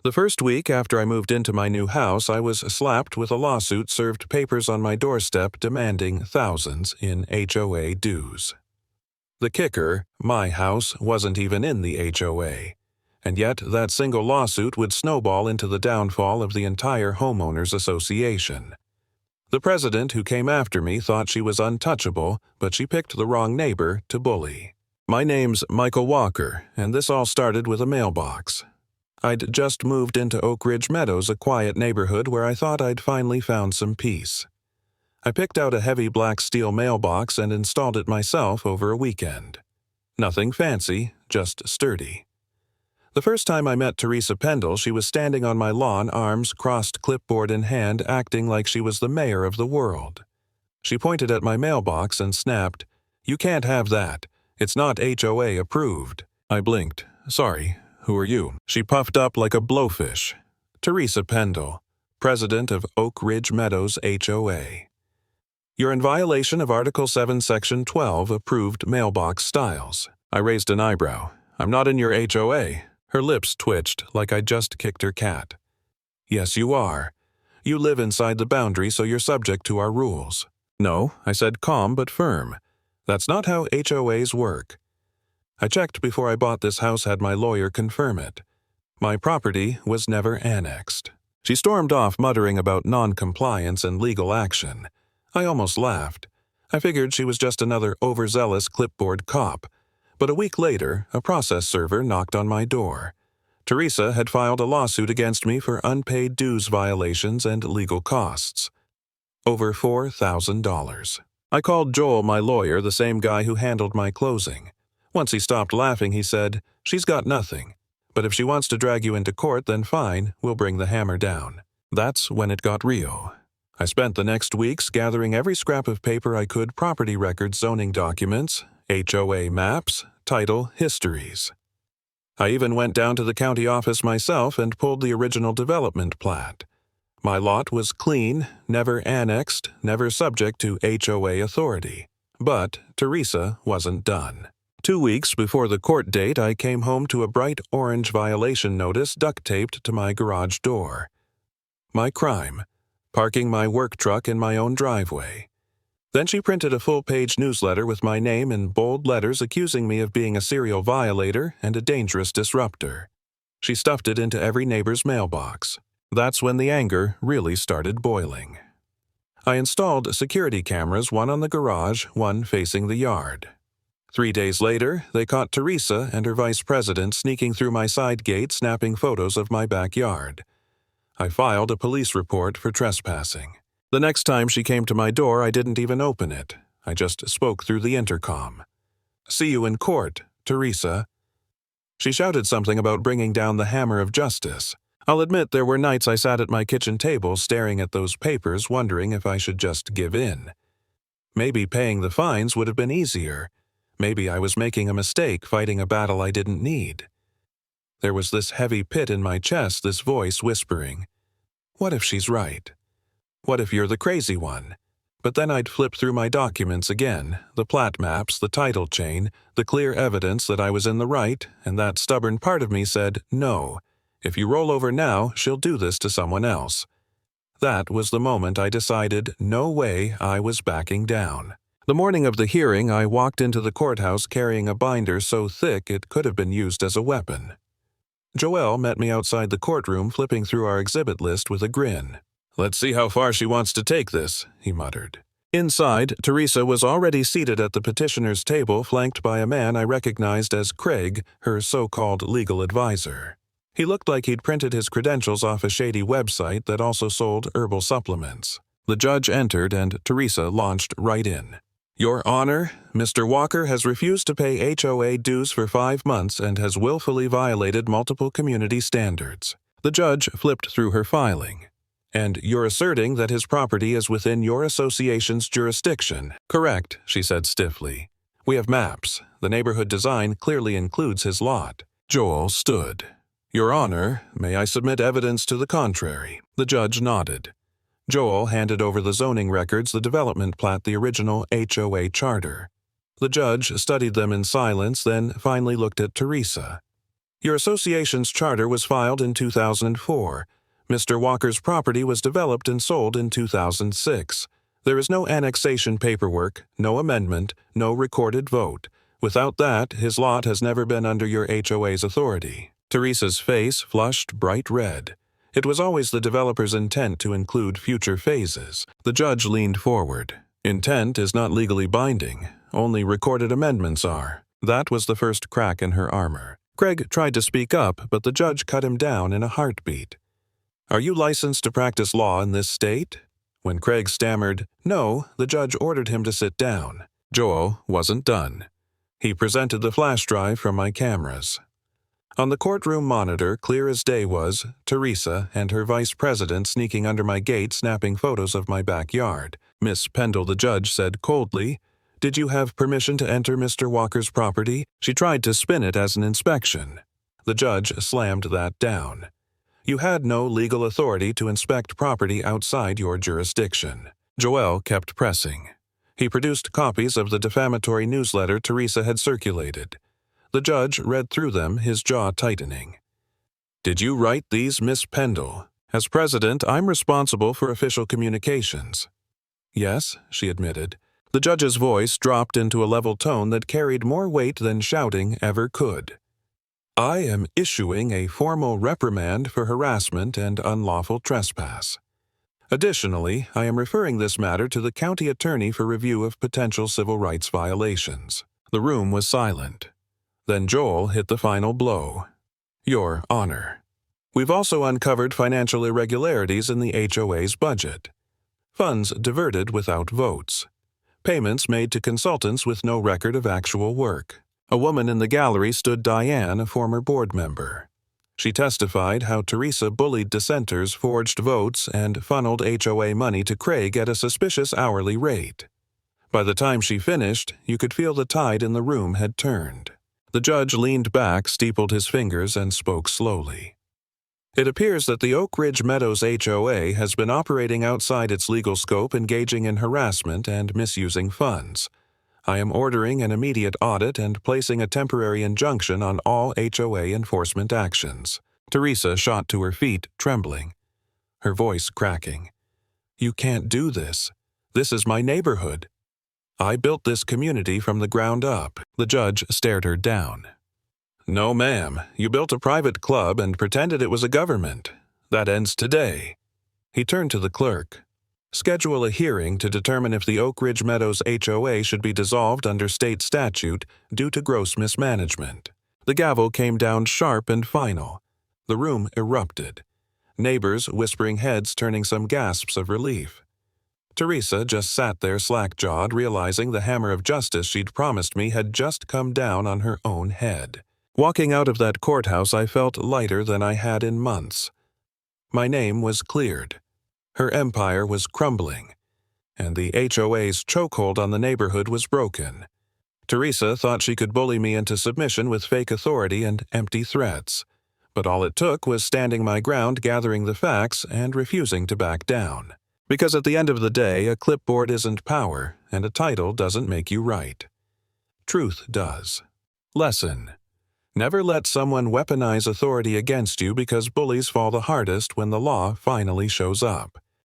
The first week after I moved into my new house, I was slapped with a lawsuit, served papers on my doorstep demanding thousands in HOA dues. The kicker, my house wasn't even in the HOA, and yet that single lawsuit would snowball into the downfall of the entire homeowners association. The president who came after me thought she was untouchable, but she picked the wrong neighbor to bully. My name's Michael Walker, and this all started with a mailbox. I'd just moved into Oak Ridge Meadows, a quiet neighborhood where I thought I'd finally found some peace. I picked out a heavy black steel mailbox and installed it myself over a weekend. Nothing fancy, just sturdy. The first time I met Teresa Pendle, she was standing on my lawn, arms crossed, clipboard in hand, acting like she was the mayor of the world. She pointed at my mailbox and snapped, "You can't have that. It's not HOA approved." I blinked. "Sorry, who are you?" She puffed up like a blowfish. "Teresa Pendle, president of Oak Ridge Meadows HOA. You're in violation of Article 7, Section 12, approved mailbox styles." I raised an eyebrow. "I'm not in your HOA." Her lips twitched like I'd just kicked her cat. "Yes, you are. You live inside the boundary, so you're subject to our rules." "No," I said, calm but firm. "That's not how HOAs work. I checked before I bought this house, had my lawyer confirm it. My property was never annexed." She stormed off, muttering about non-compliance and legal action. I almost laughed. I figured she was just another overzealous clipboard cop. But a week later, a process server knocked on my door. Teresa had filed a lawsuit against me for unpaid dues violations and legal costs. Over $4,000. I called Joel, my lawyer, the same guy who handled my closing. Once he stopped laughing, he said, "She's got nothing. But if she wants to drag you into court, then fine, we'll bring the hammer down." That's when it got real. I spent the next weeks gathering every scrap of paper I could, property records, zoning documents, HOA maps, title histories. I even went down to the county office myself and pulled the original development plat. My lot was clean, never annexed, never subject to HOA authority. But Teresa wasn't done. 2 weeks before the court date, I came home to a bright orange violation notice duct-taped to my garage door. My crime: parking my work truck in my own driveway. Then she printed a full-page newsletter with my name in bold letters accusing me of being a serial violator and a dangerous disruptor. She stuffed it into every neighbor's mailbox. That's when the anger really started boiling. I installed security cameras, one on the garage, one facing the yard. 3 days later, they caught Teresa and her vice president sneaking through my side gate, snapping photos of my backyard. I filed a police report for trespassing. The next time she came to my door, I didn't even open it. I just spoke through the intercom. "See you in court, Teresa." She shouted something about bringing down the hammer of justice. I'll admit there were nights I sat at my kitchen table staring at those papers, wondering if I should just give in. Maybe paying the fines would have been easier. Maybe I was making a mistake, fighting a battle I didn't need. There was this heavy pit in my chest, this voice whispering, "What if she's right? What if you're the crazy one?" But then I'd flip through my documents again, the plat maps, the title chain, the clear evidence that I was in the right, and that stubborn part of me said, "No. If you roll over now, she'll do this to someone else." That was the moment I decided no way I was backing down. The morning of the hearing, I walked into the courthouse carrying a binder so thick it could have been used as a weapon. Joel met me outside the courtroom, flipping through our exhibit list with a grin. "Let's see how far she wants to take this," he muttered. Inside, Teresa was already seated at the petitioner's table, flanked by a man I recognized as Craig, her so-called legal advisor. He looked like he'd printed his credentials off a shady website that also sold herbal supplements. The judge entered and Teresa launched right in. "Your Honor, Mr. Walker has refused to pay HOA dues for 5 months and has willfully violated multiple community standards." The judge flipped through her filing. "And you're asserting that his property is within your association's jurisdiction." "Correct," she said stiffly. "We have maps. The neighborhood design clearly includes his lot." Joel stood. "Your Honor, may I submit evidence to the contrary?" The judge nodded. Joel handed over the zoning records, the development plat, the original HOA charter. The judge studied them in silence, then finally looked at Teresa. Your association's charter was filed in 2004. Mr. Walker's property was developed and sold in 2006. There is no annexation paperwork, no amendment, no recorded vote. Without that, his lot has never been under your HOA's authority. Teresa's face flushed bright red. It was always the developer's intent to include future phases. The judge leaned forward. Intent is not legally binding. Only recorded amendments are. That was the first crack in her armor. Craig tried to speak up, but the judge cut him down in a heartbeat. Are you licensed to practice law in this state? When Craig stammered no, the judge ordered him to sit down. Joel wasn't done. He presented the flash drive from my cameras. On the courtroom monitor, clear as day, was Teresa and her vice president sneaking under my gate snapping photos of my backyard. Miss Pendle, the judge, said coldly, "Did you have permission to enter Mr. Walker's property?" She tried to spin it as an inspection. The judge slammed that down. You had no legal authority to inspect property outside your jurisdiction. Joel kept pressing. He produced copies of the defamatory newsletter Teresa had circulated. The judge read through them, his jaw tightening. Did you write these, Miss Pendle? As president, I'm responsible for official communications. Yes, she admitted. The judge's voice dropped into a level tone that carried more weight than shouting ever could. I am issuing a formal reprimand for harassment and unlawful trespass. Additionally, I am referring this matter to the county attorney for review of potential civil rights violations. The room was silent. Then Joel hit the final blow. Your Honor. We've also uncovered financial irregularities in the HOA's budget. Funds diverted without votes. Payments made to consultants with no record of actual work. A woman in the gallery stood Diane, a former board member. She testified how Teresa bullied dissenters, forged votes, and funneled HOA money to Craig at a suspicious hourly rate. By the time she finished, you could feel the tide in the room had turned. The judge leaned back, steepled his fingers, and spoke slowly. It appears that the Oak Ridge Meadows HOA has been operating outside its legal scope, engaging in harassment and misusing funds. I am ordering an immediate audit and placing a temporary injunction on all HOA enforcement actions. Teresa shot to her feet, trembling, her voice cracking. You can't do this. This is my neighborhood. I built this community from the ground up. The judge stared her down. No, ma'am. You built a private club and pretended it was a government. That ends today. He turned to the clerk. Schedule a hearing to determine if the Oak Ridge Meadows HOA should be dissolved under state statute due to gross mismanagement. The gavel came down sharp and final. The room erupted. Neighbors, whispering heads, turning some gasps of relief. Teresa just sat there slack-jawed, realizing the hammer of justice she'd promised me had just come down on her own head. Walking out of that courthouse, I felt lighter than I had in months. My name was cleared. Her empire was crumbling, and the HOA's chokehold on the neighborhood was broken. Teresa thought she could bully me into submission with fake authority and empty threats, but all it took was standing my ground, gathering the facts, and refusing to back down. Because at the end of the day, a clipboard isn't power, and a title doesn't make you right. Truth does. Lesson: never let someone weaponize authority against you, because bullies fall the hardest when the law finally shows up.